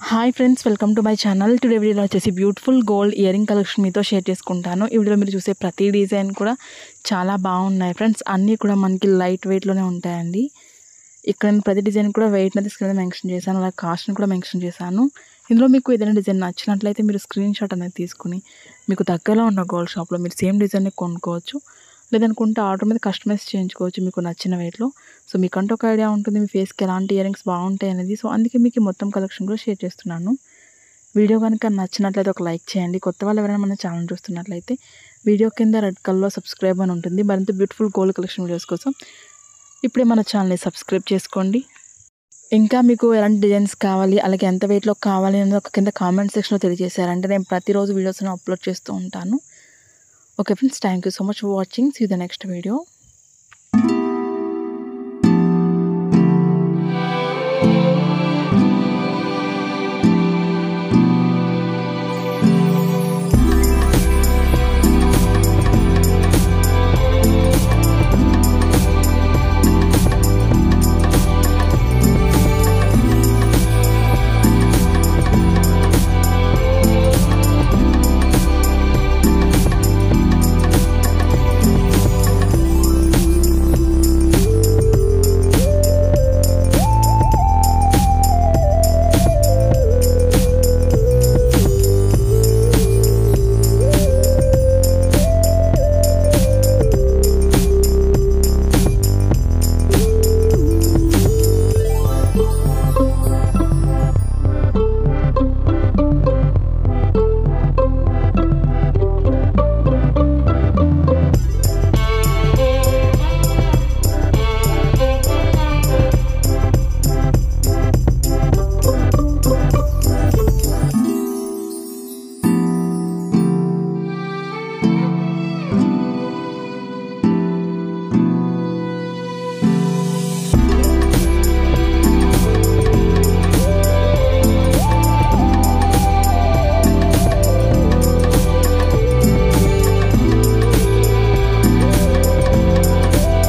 Hi friends, welcome to my channel. Today వీడియోలో వచ్చేసి beautiful gold earring collection మీతో share చేసుకుంటాను. ఈ వీడియోలో మీరు చూసే ప్రతి డిజైన్ కూడా చాలా బాగున్నాయి ఫ్రెండ్స్. అన్నీ కూడా మనకి లైట్ వెయిట్లోనే ఉంటాయండి. ఇక్కడ నేను ప్రతి డిజైన్ కూడా వెయిట్ అనేది స్క్రీన్ మీద మెన్షన్ చేశాను, అలాగే కాస్ట్ని కూడా మెన్షన్ చేశాను. ఇందులో మీకు ఏదైనా డిజైన్ నచ్చినట్లయితే మీరు స్క్రీన్ షాట్ అనేది తీసుకుని మీకు దగ్గరలో ఉన్న గోల్డ్ షాప్లో మీరు సేమ్ డిజైన్ని కొనుక్కోవచ్చు. లేదనుకుంటే ఆర్డర్ మీద కస్టమైజ్ చేయించుకోవచ్చు మీకు నచ్చిన వెయిట్లో. సో మీకంటూ ఒక ఐడియా ఉంటుంది మీ ఫేస్కి ఎలాంటి ఇయరింగ్స్ బాగుంటాయి అనేది. సో అందుకే మీకు మొత్తం కలెక్షన్ కూడా షేర్ చేస్తున్నాను. వీడియో కనుక నచ్చినట్లయితే ఒక లైక్ చేయండి. కొత్త వాళ్ళు ఎవరైనా మన ఛానల్ చూస్తున్నట్లయితే వీడియో కింద రెడ్ కలర్లో సబ్స్క్రైబ్ అని ఉంటుంది. మరింత బ్యూటిఫుల్ గోల్డ్ కలెక్షన్ వీడియోస్ కోసం ఇప్పుడే మన ఛానల్ని సబ్స్క్రైబ్ చేసుకోండి. ఇంకా మీకు ఎలాంటి డిజైన్స్ కావాలి, అలాగే ఎంత వెయిట్లో కావాలి అనేది ఒక కింద కామెంట్ సెక్షన్లో తెలియజేశారంటే నేను ప్రతిరోజు వీడియోస్ని అప్లోడ్ చేస్తూ ఉంటాను. Okay friends, thank you so much for watching. See you the next video.